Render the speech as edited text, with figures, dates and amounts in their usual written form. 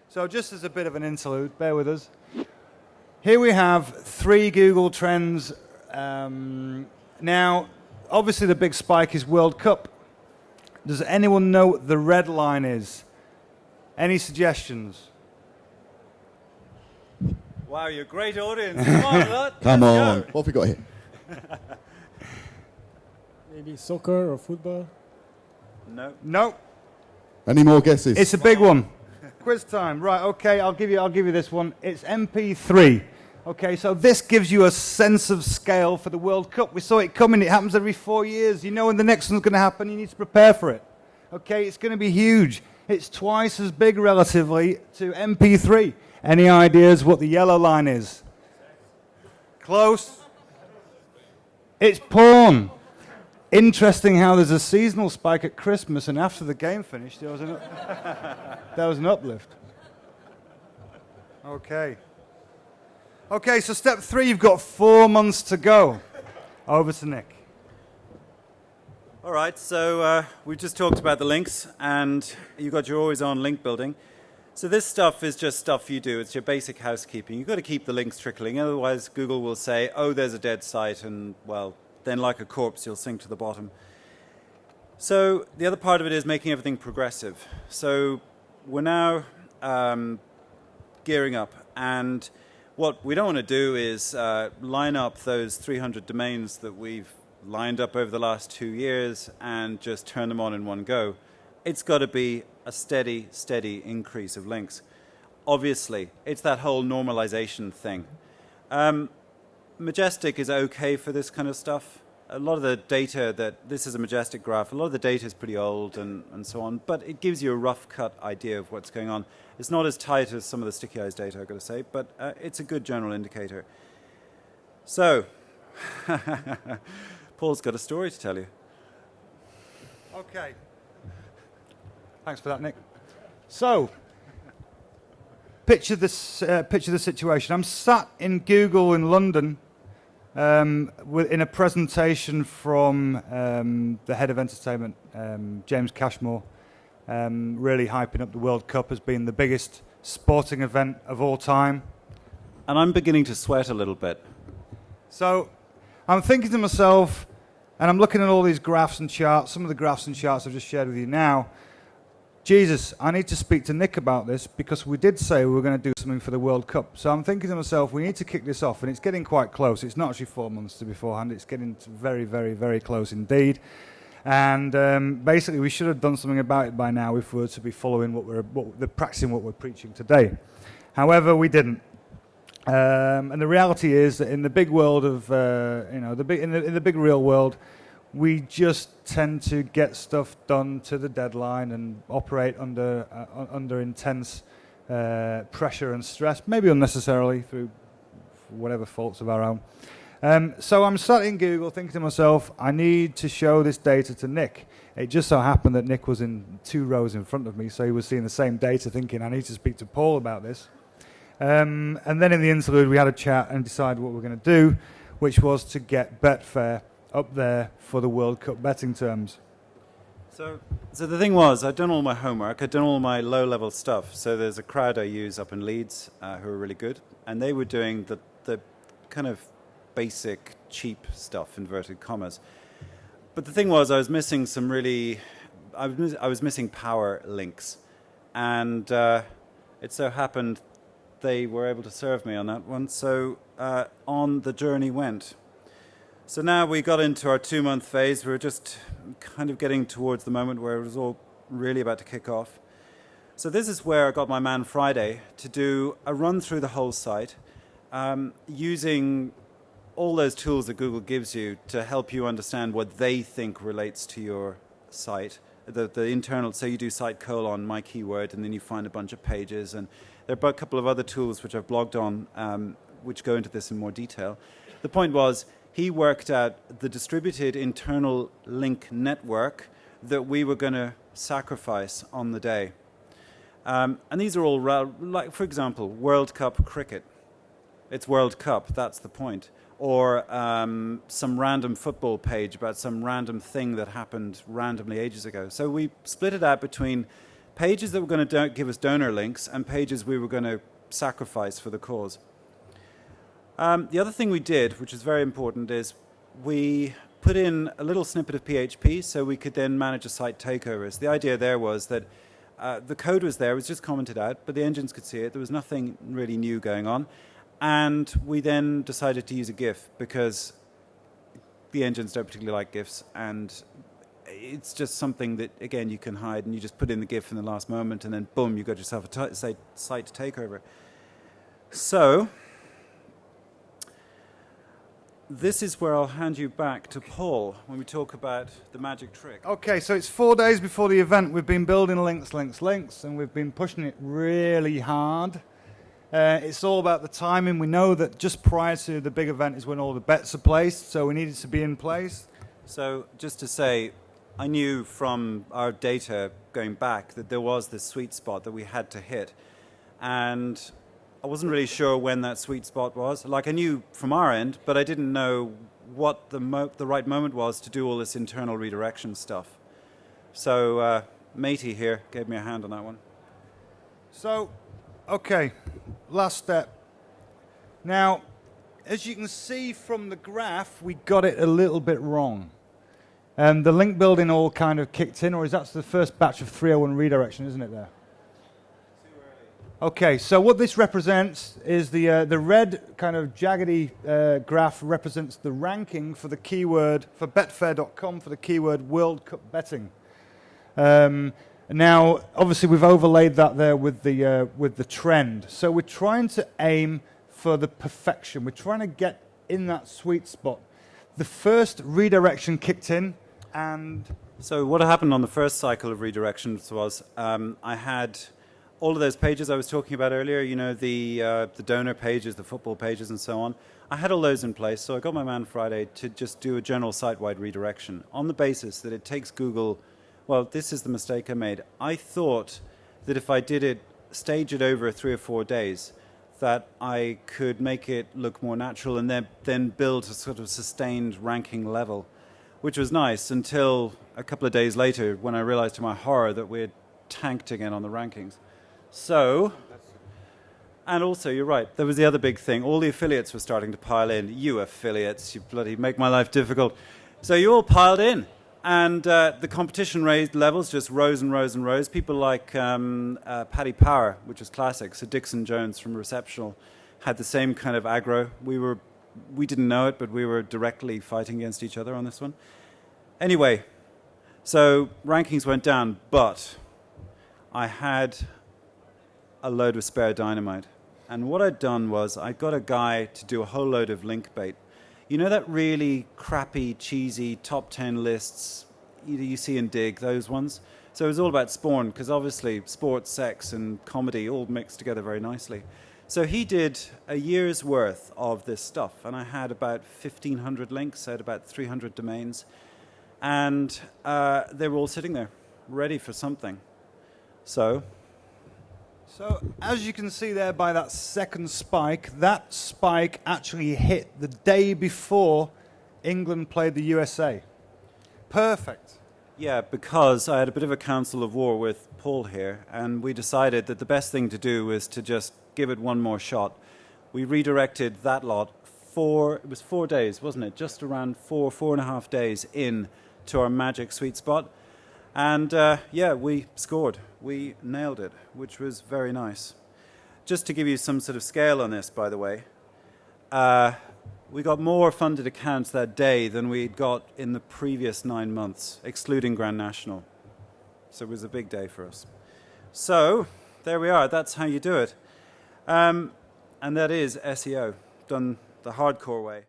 So just as a bit of an interlude, bear with us. Here we have 3 Google Trends. Now, obviously the big spike is World Cup. Does anyone know what the red line is? Any suggestions? Wow, you're a great audience. Come on, lad. Come on. Go. What have we got here? Maybe soccer or football? No. No. Any more guesses? It's a big one. Quiz time. Right, okay, I'll give you this one. It's MP3. Okay, so this gives you a sense of scale for the World Cup. We saw it coming. It happens every 4 years. You know when the next one's going to happen. You need to prepare for it. Okay, it's going to be huge. It's twice as big relatively to MP3. Any ideas what the yellow line is? Close. It's porn. Interesting how there's a seasonal spike at Christmas, and after the game finished, there was an uplift. Okay. Okay, so step 3, you've got 4 months to go. Over to Nick. All right, so we just talked about the links, and you got your always on link building. So this stuff is just stuff you do. It's your basic housekeeping. You've got to keep the links trickling, otherwise Google will say, oh, there's a dead site, and, well, then like a corpse, you'll sink to the bottom. So the other part of it is making everything progressive. So we're now gearing up, and what we don't want to do is line up those 300 domains that we've lined up over the last 2 years and just turn them on in one go. It's got to be a steady increase of links. Obviously, it's that whole normalization thing. Majestic is okay for this kind of stuff. A lot of the data this is a Majestic graph, a lot of the data is pretty old and so on, but it gives you a rough cut idea of what's going on. It's not as tight as some of the Stickyeyes data, I've got to say, but it's a good general indicator. So, Paul's got a story to tell you. Okay. Thanks for that, Nick. So, picture the situation. I'm sat in Google in London in a presentation from the head of entertainment, James Cashmore, really hyping up the World Cup as being the biggest sporting event of all time. And I'm beginning to sweat a little bit. So I'm thinking to myself, and I'm looking at all these graphs and charts, some of the graphs and charts I've just shared with you now. Jesus, I need to speak to Nick about this because we did say we were going to do something for the World Cup. So I'm thinking to myself, we need to kick this off, and it's getting quite close. It's not actually 4 months to beforehand. It's getting very, very, very close indeed. And basically, we should have done something about it by now if we were to be following practicing what we're preaching today. However, we didn't. And the reality is that in the big world of, in the big real world, we just tend to get stuff done to the deadline and operate under intense pressure and stress, maybe unnecessarily through whatever faults of our own. So I'm sat in Google thinking to myself, I need to show this data to Nick. It just so happened that Nick was in 2 rows in front of me, so he was seeing the same data thinking, I need to speak to Paul about this. And then in the interlude, we had a chat and decided what we were going to do, which was to get Betfair up there for the World Cup betting terms. So the thing was, I'd done all my homework, I'd done all my low-level stuff. So there's a crowd I use up in Leeds who are really good, and they were doing the kind of basic, cheap stuff, inverted commas. But the thing was, I was missing some really, I was missing power links, and it so happened they were able to serve me on that one. So on the journey went. So now we got into our 2-month phase. We were just kind of getting towards the moment where it was all really about to kick off. So this is where I got my man Friday to do a run through the whole site using all those tools that Google gives you to help you understand what they think relates to your site. The internal, so you do site colon my keyword, and then you find a bunch of pages. And there are a couple of other tools which I've blogged on, which go into this in more detail. The point was, he worked out the distributed internal link network that we were going to sacrifice on the day. And these are all, like, for example, World Cup cricket. It's World Cup, that's the point. Or some random football page about some random thing that happened randomly ages ago. So we split it out between pages that were going to give us donor links and pages we were going to sacrifice for the cause. The other thing we did, which is very important, is we put in a little snippet of PHP so we could then manage a site takeovers. The idea there was that the code was there, it was just commented out, but the engines could see it. There was nothing really new going on. And we then decided to use a GIF because the engines don't particularly like GIFs, and it's just something that, again, you can hide, and you just put in the GIF in the last moment, and then boom, you got yourself a site takeover. So this is where I'll hand you back to Paul when we talk about the magic trick. Okay, so it's 4 days before the event. We've been building links, and we've been pushing it really hard. It's all about the timing. We know that just prior to the big event is when all the bets are placed, so we needed to be in place. So just to say, I knew from our data going back that there was this sweet spot that we had to hit. And I wasn't really sure when that sweet spot was. Like, I knew from our end, but I didn't know what the right moment was to do all this internal redirection stuff. So Matey here gave me a hand on that one. So, okay, last step. Now, as you can see from the graph, we got it a little bit wrong. The link building all kind of kicked in, or is that the first batch of 301 redirection, isn't it there? Okay, so what this represents is the red kind of jaggedy graph represents the ranking for the keyword, for Betfair.com, for the keyword World Cup betting. Now, obviously, we've overlaid that there with the trend. So we're trying to aim for the perfection. We're trying to get in that sweet spot. The first redirection kicked in, and so what happened on the first cycle of redirections was I had all of those pages I was talking about earlier, you know, the donor pages, the football pages, and so on. I had all those in place, so I got my man Friday to just do a general site-wide redirection on the basis that it takes Google. Well, this is the mistake I made. I thought that if I did it, stage it over 3 or 4 days, that I could make it look more natural and then build a sort of sustained ranking level, which was nice until a couple of days later when I realized to my horror that we had tanked again on the rankings. So, and also, you're right, there was the other big thing. All the affiliates were starting to pile in. You affiliates, you bloody make my life difficult. So you all piled in. And the competition levels just rose and rose and rose. People like Paddy Power, which is classic, so Dixon Jones from Receptional, had the same kind of aggro. We didn't know it, but we were directly fighting against each other on this one. Anyway, so rankings went down, but I had a load of spare dynamite. And what I'd done was I got a guy to do a whole load of link bait. You know that really crappy, cheesy top 10 lists you see in Dig, those ones? So it was all about Spawn, because obviously sports, sex, and comedy all mixed together very nicely. So he did a year's worth of this stuff, and I had about 1,500 links, I had about 300 domains, and they were all sitting there, ready for something. So as you can see there by that second spike, that spike actually hit the day before England played the USA. Perfect. Yeah, because I had a bit of a council of war with Paul here, and we decided that the best thing to do was to just give it one more shot. We redirected that lot it was 4 days, wasn't it? Just around 4.5 days in to our magic sweet spot. And yeah, we scored. We nailed it, which was very nice. Just to give you some sort of scale on this, by the way, we got more funded accounts that day than we'd got in the previous 9 months, excluding Grand National. So it was a big day for us. So there we are. That's how you do it. And that is SEO, done the hardcore way.